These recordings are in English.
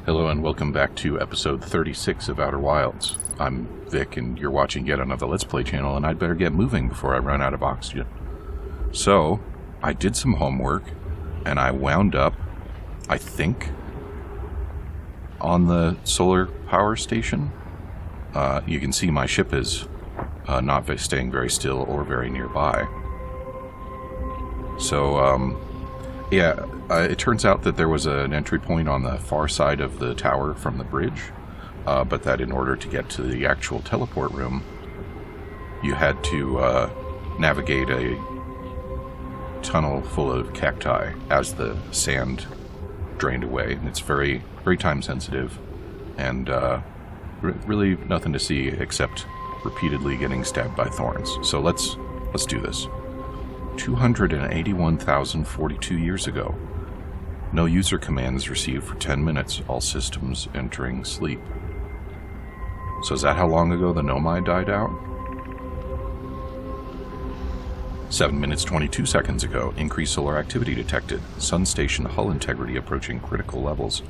Hello and welcome back to episode 36 of Outer Wilds. I'm Vic and you're watching yet another Let's Play channel, and I'd better get moving before I run out of oxygen. So, I did some homework and I wound up, I think, on the solar power station. You can see my ship is not staying very still or very nearby. So, it turns out that there was an entry point on the far side of the tower from the bridge, but that in order to get to the actual teleport room, you had to navigate a tunnel full of cacti as the sand drained away. And it's very, very time sensitive, and really nothing to see except repeatedly getting stabbed by thorns. So let's do this. 281,042 years ago. No user commands received for 10 minutes, all systems entering sleep. So is that how long ago the Nomai died out? 7 minutes 22 seconds ago, increased solar activity detected. Sun station hull integrity approaching critical levels.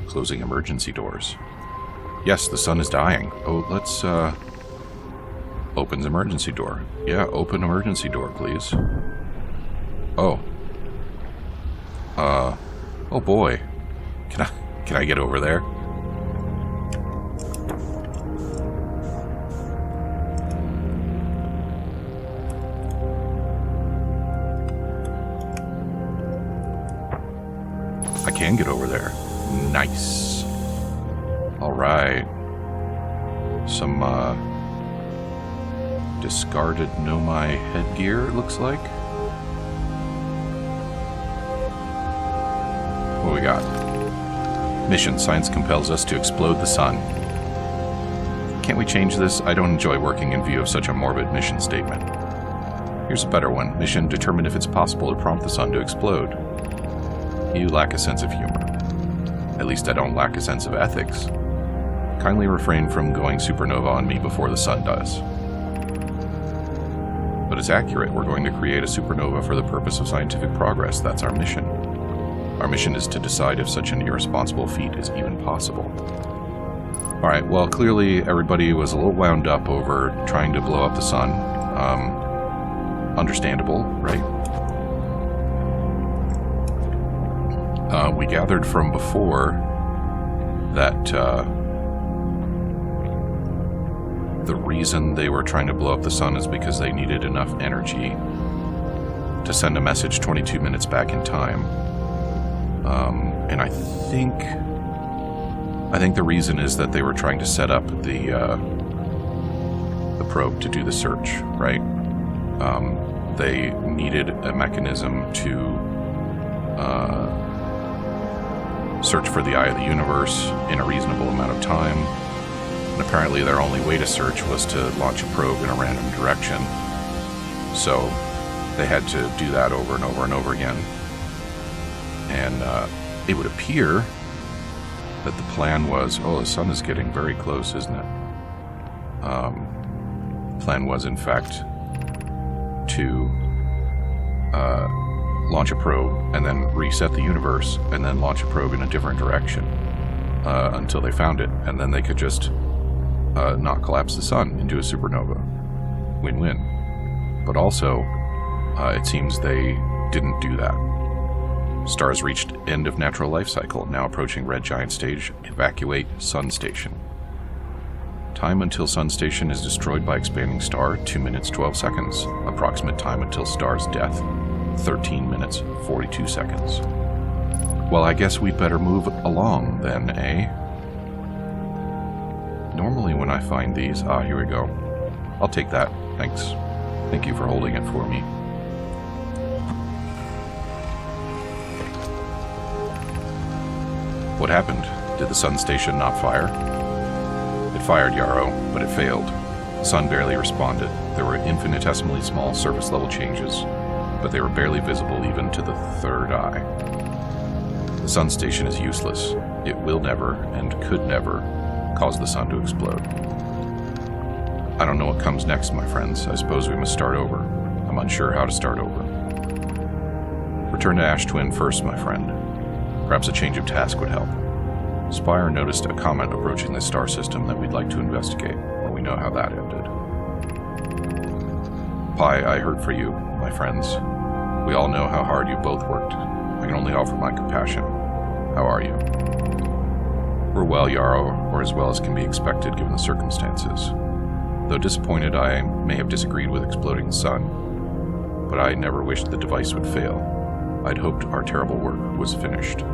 Closing emergency doors. Yes, the sun is dying. Oh, let's, opens emergency door. Yeah, open emergency door, please. Oh. Oh boy. Can I get over there? I can get over there. Nice. Alright. Some, discarded Nomai headgear, it looks like. What we got? Mission. Science compels us to explode the sun. Can't we change this? I don't enjoy working in view of such a morbid mission statement. Here's a better one. Mission. Determine if it's possible to prompt the sun to explode. You lack a sense of humor. At least I don't lack a sense of ethics. Kindly refrain from going supernova on me before the sun does. But it's accurate. We're going to create a supernova for the purpose of scientific progress. That's our mission. Our mission is to decide if such an irresponsible feat is even possible. Alright, well, clearly everybody was a little wound up over trying to blow up the sun. Understandable, right? We gathered from before that the reason they were trying to blow up the sun is because they needed enough energy to send a message 22 minutes back in time. And I think the reason is that they were trying to set up the probe to do the search, right? They needed a mechanism to search for the eye of the universe in a reasonable amount of time. And apparently their only way to search was to launch a probe in a random direction. So they had to do that over and over and over again. And it would appear that the plan was, the sun is getting very close, isn't it? Plan was, in fact, to launch a probe and then reset the universe and then launch a probe in a different direction until they found it. And then they could just not collapse the sun into a supernova. Win-win. But also, it seems they didn't do that. Stars reached end of natural life cycle, now approaching red giant stage. Evacuate sun station. Time until sun station is destroyed by expanding star, 2 minutes 12 seconds. Approximate time until star's death, 13 minutes 42 seconds. Well, I guess we'd better move along then, eh? Normally when I find these... here we go. I'll take that, thanks. Thank you for holding it for me. What happened? Did the sun station not fire? It fired, Yarrow, but it failed. The sun barely responded. There were infinitesimally small surface level changes, but they were barely visible even to the third eye. The sun station is useless. It will never, and could never, cause the sun to explode. I don't know what comes next, my friends. I suppose we must start over. I'm unsure how to start over. Return to Ash Twin first, my friend. Perhaps a change of task would help. Spire noticed a comet approaching the star system that we'd like to investigate. Well, we know how that ended. Pi, I heard for you, my friends. We all know how hard you both worked. I can only offer my compassion. How are you? We're well, Yarrow, or as well as can be expected given the circumstances. Though disappointed, I may have disagreed with exploding the sun, but I never wished the device would fail. I'd hoped our terrible work was finished.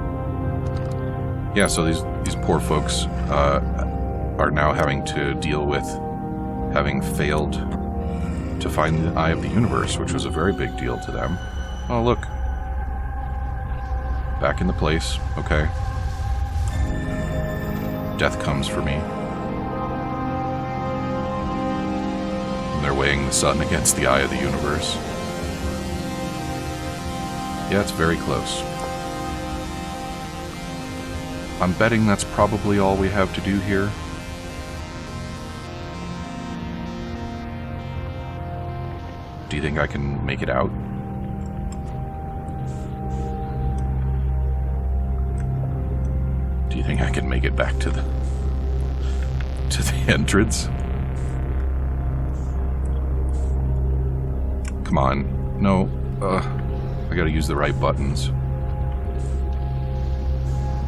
Yeah, so these poor folks are now having to deal with having failed to find the eye of the universe, which was a very big deal to them. Oh, look. Back in the place. Okay. Death comes for me. And they're weighing the sun against the eye of the universe. Yeah, it's very close. I'm betting that's probably all we have to do here. Do you think I can make it out? Do you think I can make it back to the entrance? Come on. No. I gotta use the right buttons.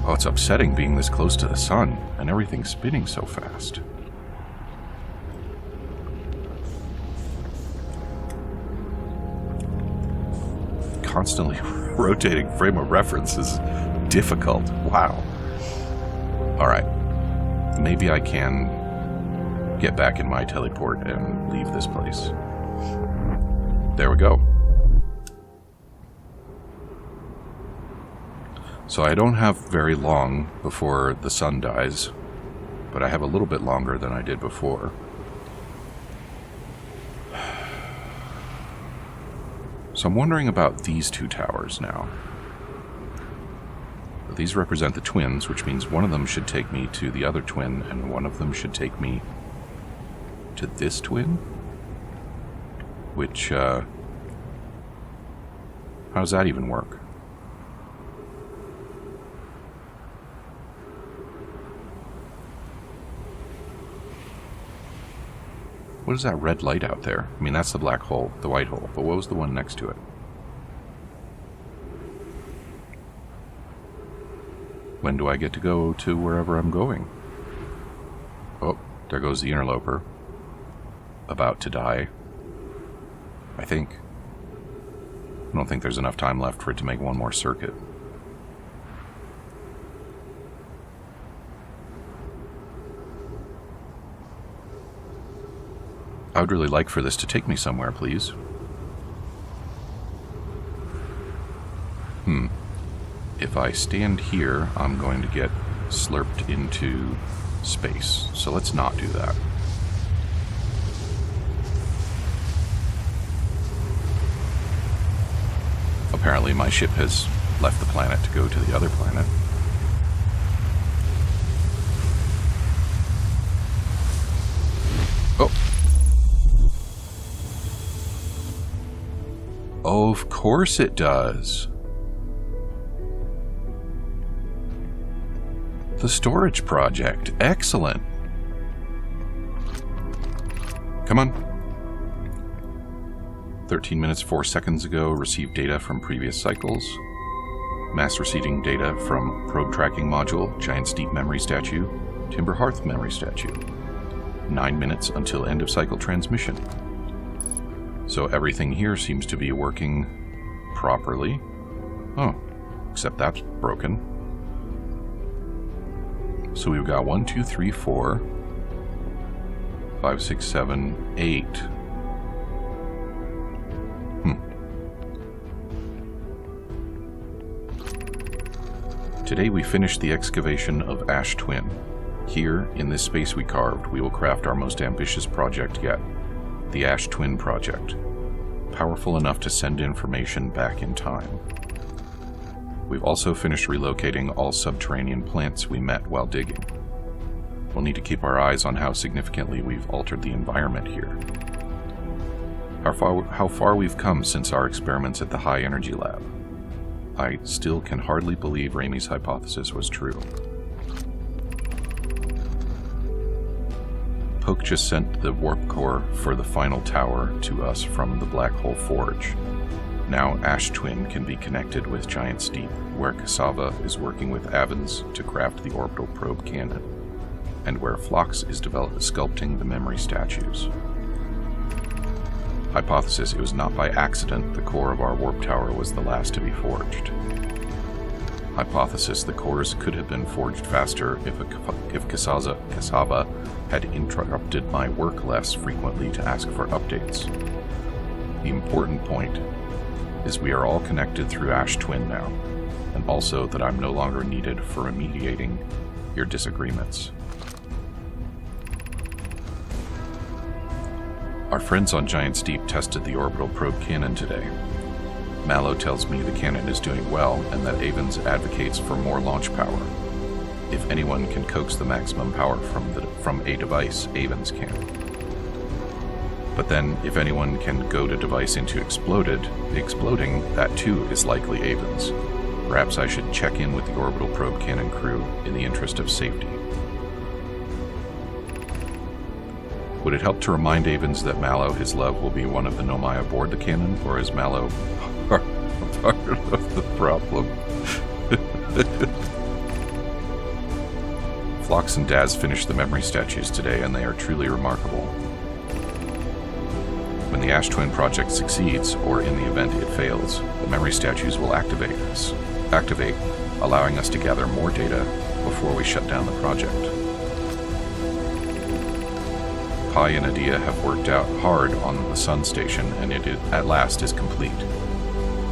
Oh, it's upsetting being this close to the sun and everything spinning so fast. Constantly rotating frame of reference is difficult. Wow. Alright. Maybe I can get back in my teleport and leave this place. There we go. So I don't have very long before the sun dies, but I have a little bit longer than I did before. So I'm wondering about these two towers now. These represent the twins, which means one of them should take me to the other twin, and one of them should take me to this twin? Which, how does that even work? What is that red light out there? I mean, that's the black hole, the white hole, but what was the one next to it? When do I get to go to wherever I'm going? Oh, there goes the interloper. About to die. I think. I don't think there's enough time left for it to make one more circuit. I would really like for this to take me somewhere, please. If I stand here, I'm going to get slurped into space. So let's not do that. Apparently my ship has left the planet to go to the other planet. Oh. Of course it does. The storage project. Excellent. Come on. 13 minutes 4 seconds ago, received data from previous cycles. Mass receiving data from probe tracking module, giant steep memory statue, timber hearth memory statue. 9 minutes until end of cycle transmission. So everything here seems to be working properly. Oh, except that's broken. So we've got 1, 2, 3, 4, 5, 6, 7, 8. Today we finished the excavation of Ash Twin. Here, in this space we carved, we will craft our most ambitious project yet. The Ash Twin Project. Powerful enough to send information back in time. We've also finished relocating all subterranean plants we met while digging. We'll need to keep our eyes on how significantly we've altered the environment here. How far we've come since our experiments at the High Energy Lab. I still can hardly believe Ramey's hypothesis was true. Poke just sent the warp core for the final tower to us from the Black Hole Forge. Now Ash Twin can be connected with Giant's Deep, where Cassava is working with Avens to craft the orbital probe cannon, and where Phlox is sculpting the memory statues. Hypothesis: it was not by accident the core of our warp tower was the last to be forged. Hypothesis: the cores could have been forged faster if Cassava had interrupted my work less frequently to ask for updates. The important point is we are all connected through Ash Twin now, and also that I'm no longer needed for remediating your disagreements. Our friends on Giant's Deep tested the orbital probe cannon today. Mallow tells me the cannon is doing well and that Avens advocates for more launch power. If anyone can coax the maximum power from a device, Avens can. But then, if anyone can goad a device into exploding, that too is likely Avens. Perhaps I should check in with the orbital probe cannon crew in the interest of safety. Would it help to remind Avens that Mallow, his love, will be one of the Nomai aboard the cannon, or is Mallow part of the problem? Phlox and Daz finished the memory statues today, and they are truly remarkable. When the Ash Twin project succeeds, or in the event it fails, the memory statues will activate, allowing us to gather more data before we shut down the project. Pi and Adia have worked out hard on the Sun Station, and it at last is complete.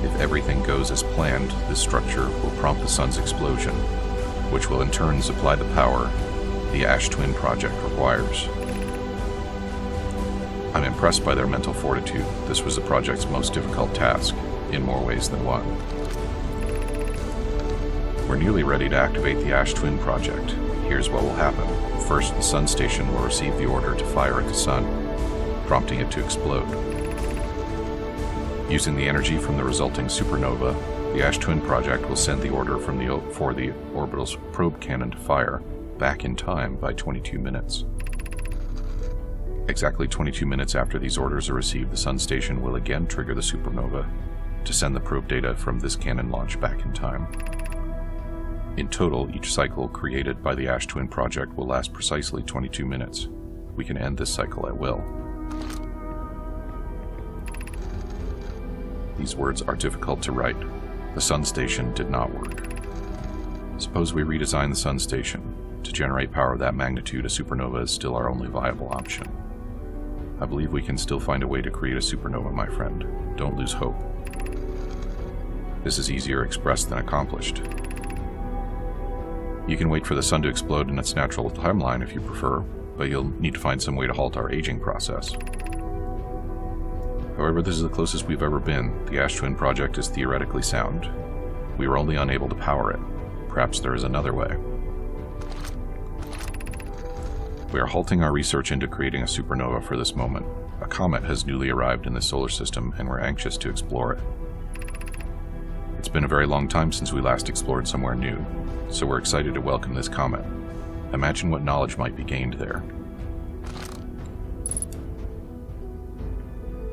If everything goes as planned, this structure will prompt the Sun's explosion, which will in turn supply the power the Ash Twin project requires. I'm impressed by their mental fortitude. This was the project's most difficult task, in more ways than one. We're nearly ready to activate the Ash Twin project. Here's what will happen. First, the Sun Station will receive the order to fire at the Sun, prompting it to explode. Using the energy from the resulting supernova, the Ash Twin project will send the order for the orbital's probe cannon to fire back in time by 22 minutes. Exactly 22 minutes after these orders are received, the Sun Station will again trigger the supernova to send the probe data from this cannon launch back in time. In total, each cycle created by the Ash Twin project will last precisely 22 minutes. We can end this cycle at will. These words are difficult to write. The Sun Station did not work. Suppose we redesign the Sun Station. To generate power of that magnitude, a supernova is still our only viable option. I believe we can still find a way to create a supernova, my friend. Don't lose hope. This is easier expressed than accomplished. You can wait for the Sun to explode in its natural timeline if you prefer, but you'll need to find some way to halt our aging process. However, this is the closest we've ever been. The Ash Twin project is theoretically sound. We were only unable to power it. Perhaps there is another way. We are halting our research into creating a supernova for this moment. A comet has newly arrived in the solar system, and we're anxious to explore it. It's been a very long time since we last explored somewhere new, so we're excited to welcome this comet. Imagine what knowledge might be gained there.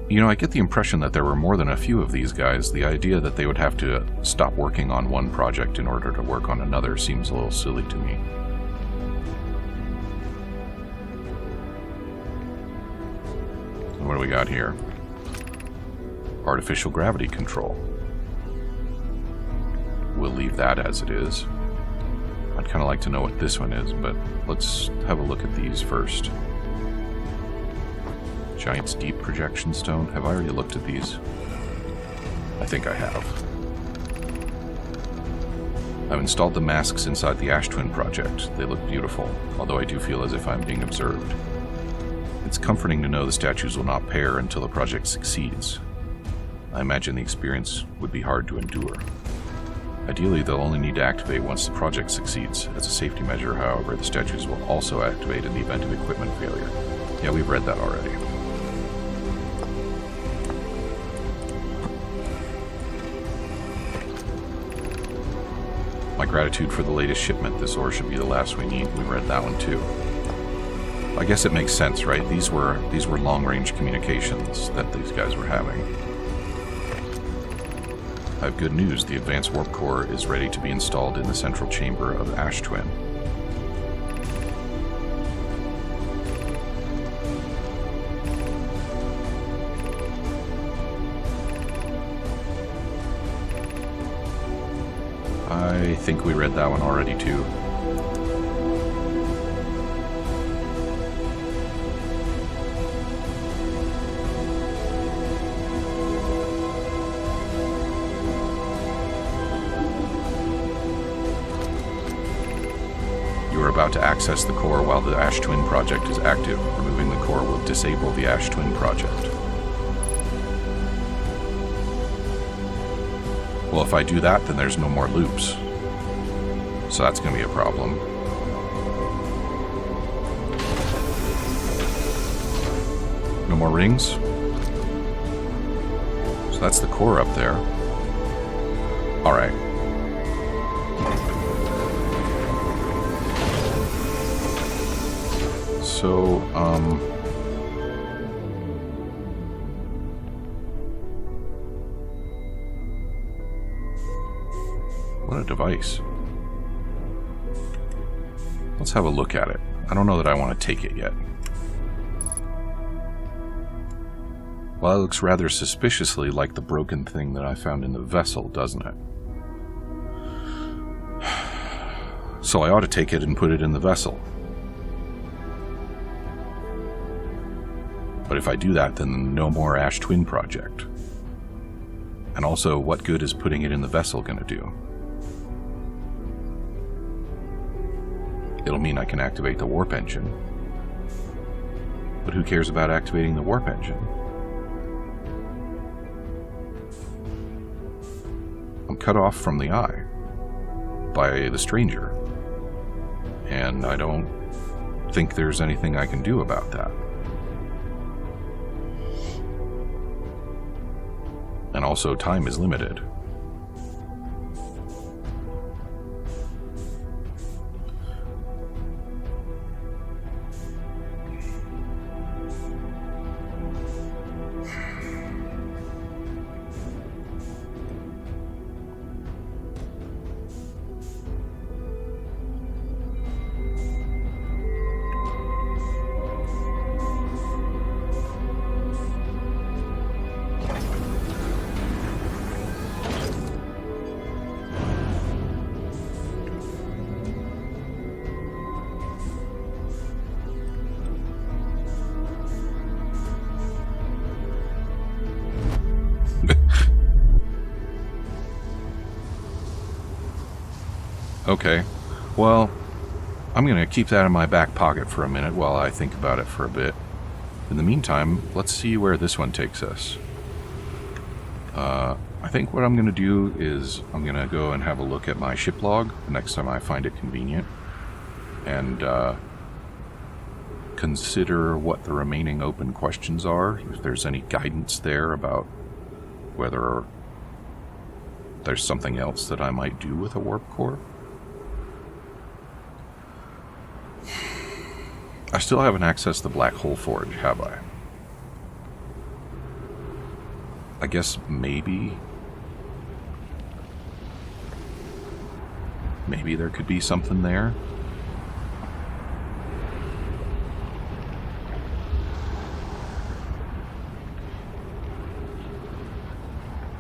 You know, I get the impression that there were more than a few of these guys. The idea that they would have to stop working on one project in order to work on another seems a little silly to me. What do we got here? Artificial gravity control. We'll leave that as it is. I'd kind of like to know what this one is, but let's have a look at these first. Giant's Deep projection stone. Have I already looked at these? I think I have. I've installed the masks inside the Ash Twin project. They look beautiful, although I do feel as if I'm being observed. It's comforting to know the statues will not pair until the project succeeds. I imagine the experience would be hard to endure. Ideally, they'll only need to activate once the project succeeds. As a safety measure, however, the statues will also activate in the event of equipment failure. Yeah, we've read that already. My gratitude for the latest shipment. This ore should be the last we need. We read that one too. I guess it makes sense, right? These were long-range communications that these guys were having. I have good news. The advanced warp core is ready to be installed in the central chamber of Ash Twin. I think we read that one already, too. You are about to access the core while the Ash Twin project is active. Removing the core will disable the Ash Twin project. Well, if I do that, then there's no more loops. So that's going to be a problem. No more rings. So that's the core up there. Alright. So, what a device. Let's have a look at it. I don't know that I want to take it yet. Well, it looks rather suspiciously like the broken thing that I found in the vessel, doesn't it? So I ought to take it and put it in the vessel. But if I do that, then no more Ash Twin project. And also, what good is putting it in the vessel going to do? It'll mean I can activate the warp engine. But who cares about activating the warp engine? I'm cut off from the eye by the stranger. And I don't think there's anything I can do about that. And also, time is limited. Okay, well, I'm going to keep that in my back pocket for a minute while I think about it for a bit. In the meantime, let's see where this one takes us. I think what I'm going to do is I'm going to go and have a look at my ship log the next time I find it convenient. And consider what the remaining open questions are, if there's any guidance there about whether there's something else that I might do with a warp core. I still haven't accessed the Black Hole Forge, have I? I guess maybe there could be something there.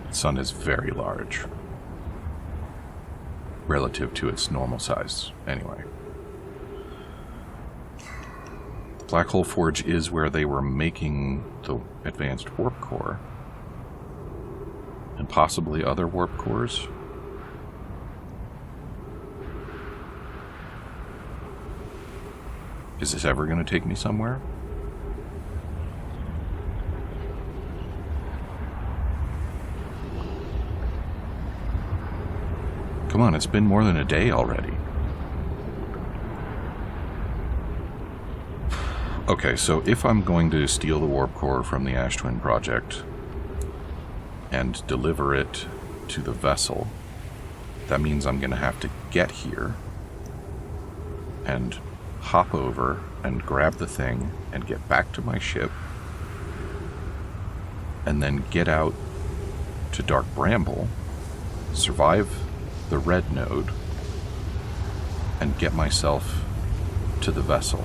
The sun is very large relative to its normal size, anyway. Black Hole Forge is where they were making the advanced warp core. And possibly other warp cores. Is this ever going to take me somewhere? Come on, it's been more than a day already. Okay, so if I'm going to steal the warp core from the Ash Twin project and deliver it to the vessel, that means I'm going to have to get here and hop over and grab the thing and get back to my ship, and then get out to Dark Bramble, survive the red node, and get myself to the vessel.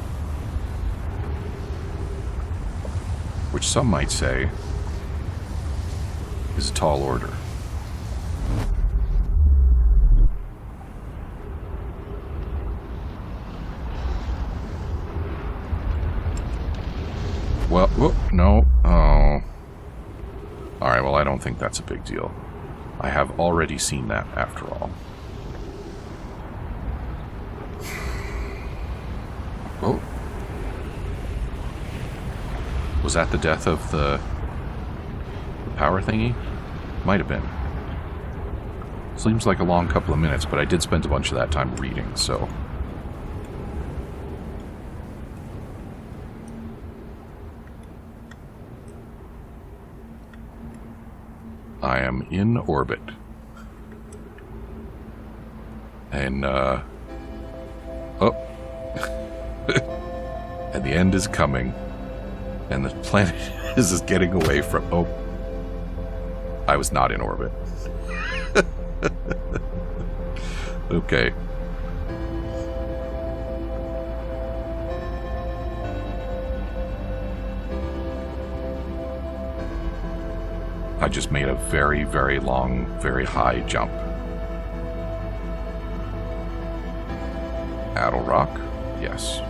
Which some might say is a tall order. Well, whoop, no. Oh. Alright, well, I don't think that's a big deal. I have already seen that, after all. Oh. Was that the death of the power thingy? Might have been. Seems like a long couple of minutes, but I did spend a bunch of that time reading, so... I am in orbit. And, oh. And the end is coming. And the planet is getting away from... Oh. I was not in orbit. Okay. I just made a very, very long, very high jump. Addle Rock? Yes.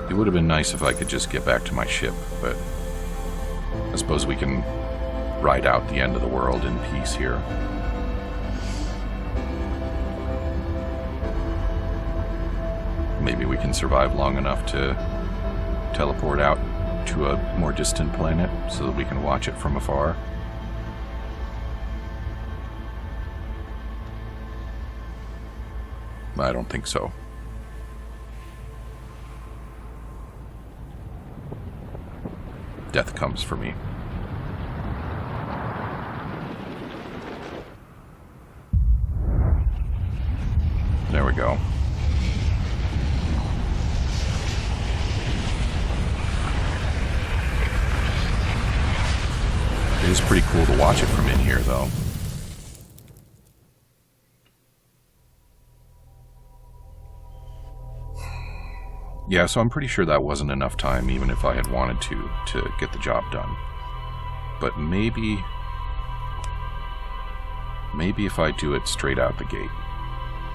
It would have been nice if I could just get back to my ship, but I suppose we can ride out the end of the world in peace here. Maybe we can survive long enough to teleport out to a more distant planet so that we can watch it from afar. I don't think so. Death comes for me. There we go. It is pretty cool to watch it from in here, though. Yeah, so I'm pretty sure that wasn't enough time, even if I had wanted to get the job done. But maybe if I do it straight out the gate,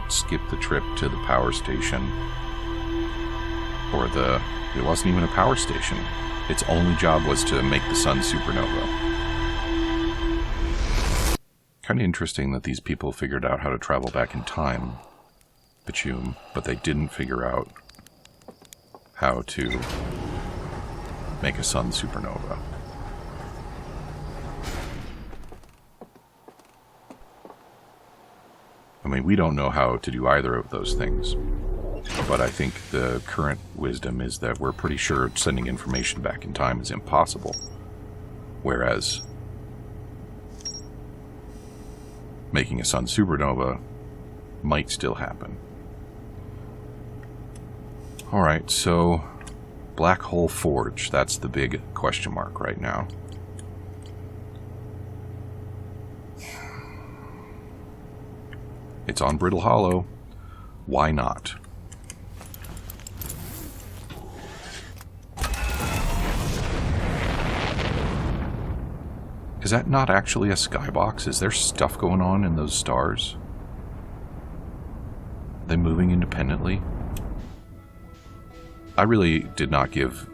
skip the trip to the power station, or it wasn't even a power station. Its only job was to make the sun supernova. Kind of interesting that these people figured out how to travel back in time, Bachum, but they didn't figure out how to make a sun supernova. I mean, we don't know how to do either of those things, but I think the current wisdom is that we're pretty sure sending information back in time is impossible, whereas making a sun supernova might still happen. Alright, so Black Hole Forge, that's the big question mark right now. It's on Brittle Hollow. Why not? Is that not actually a skybox? Is there stuff going on in those stars? Are they moving independently? I really did not give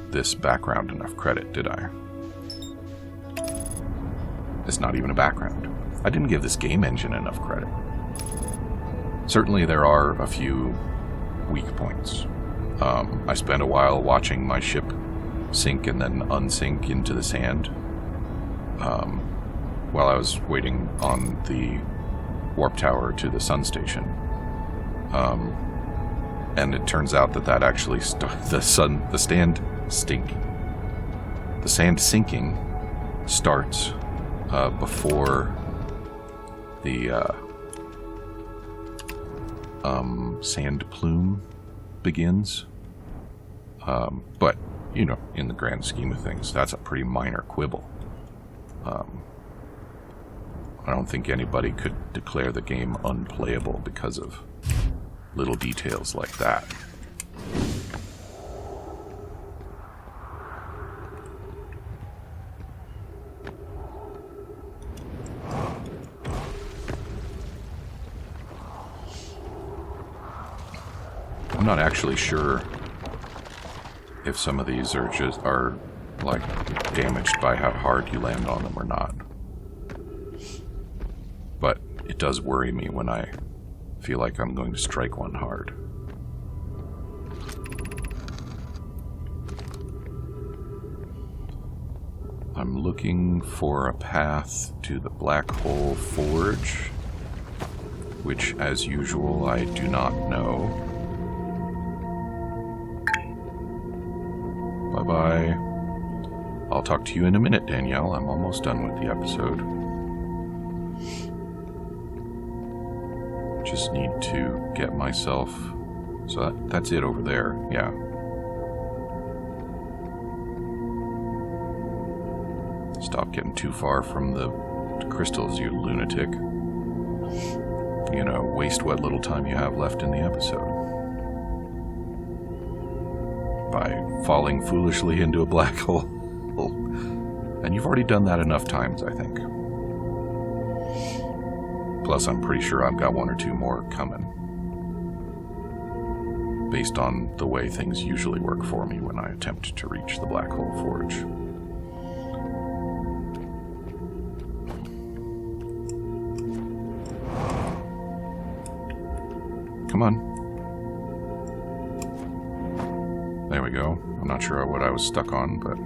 this background enough credit, did I? It's not even a background. I didn't give this game engine enough credit. Certainly there are a few weak points. I spent a while watching my ship sink and then unsink into the sand while I was waiting on the warp tower to the sun station. And it turns out that actually the sand sinking starts before the sand plume begins. But, you know, in the grand scheme of things, that's a pretty minor quibble. I don't think anybody could declare the game unplayable because of little details like that. I'm not actually sure if some of these are like damaged by how hard you land on them or not. But it does worry me when I feel like I'm going to strike one hard. I'm looking for a path to the Black Hole Forge, which, as usual, I do not know. Bye-bye. I'll talk to you in a minute, Danielle. I'm almost done with the episode. Just need to get myself... So that's it over there, yeah. Stop getting too far from the crystals, you lunatic. You know, waste what little time you have left in the episode by falling foolishly into a black hole. And you've already done that enough times, I think. Plus, I'm pretty sure I've got one or two more coming, based on the way things usually work for me when I attempt to reach the Black Hole Forge. Come on. There we go. I'm not sure what I was stuck on, but...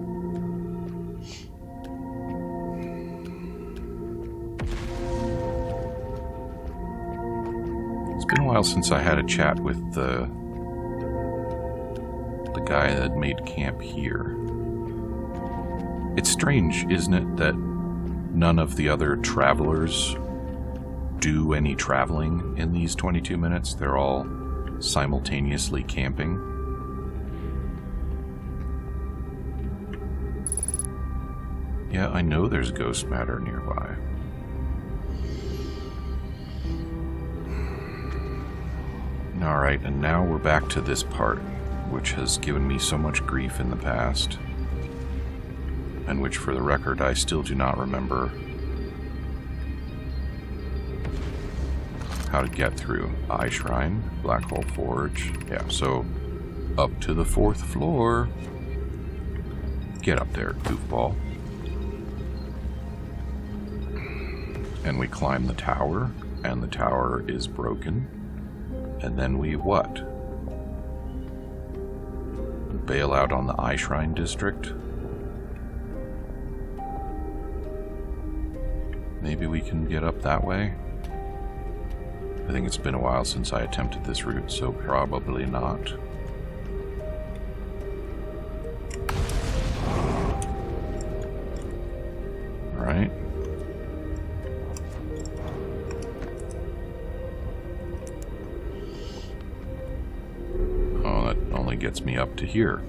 It's been a while since I had a chat with the guy that made camp here. It's strange, isn't it, that none of the other travelers do any traveling in these 22 minutes? They're all simultaneously camping. Yeah, I know there's ghost matter nearby. Alright, and now we're back to this part, which has given me so much grief in the past, and which, for the record, I still do not remember how to get through. Eye Shrine, Black Hole Forge. Yeah, so up to the 4th floor. Get up there, goofball. And we climb the tower, and the tower is broken. And then we what? Bail out on the Eye Shrine district? Maybe we can get up that way? I think it's been a while since I attempted this route, so probably not. Alright. Oh, that only gets me up to here.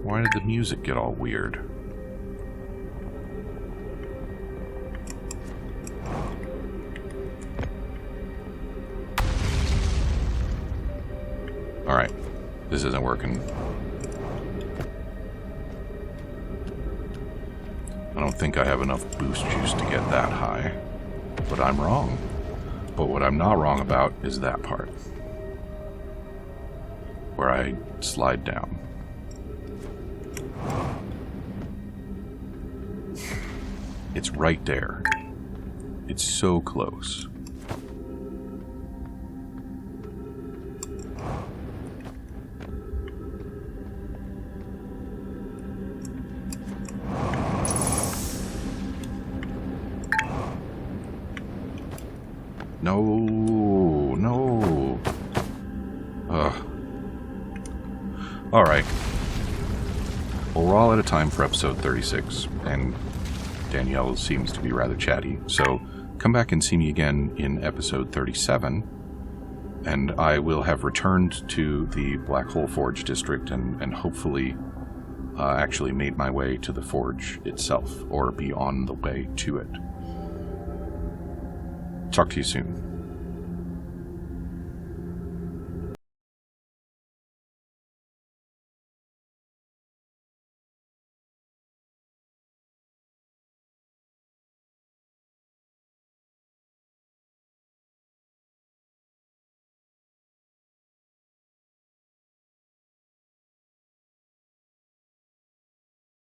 Why did the music get all weird? Alright, this isn't working. I don't think I have enough boost juice to get that high, but I'm wrong. But what I'm not wrong about is that part, where I slide down. It's right there. It's so close. No, no. Ugh. Alright. Well, we're all out of time for episode 36, and Danielle seems to be rather chatty, so come back and see me again in episode 37, and I will have returned to the Black Hole Forge district and hopefully actually made my way to the forge itself, or be on the way to it. Talk to you soon.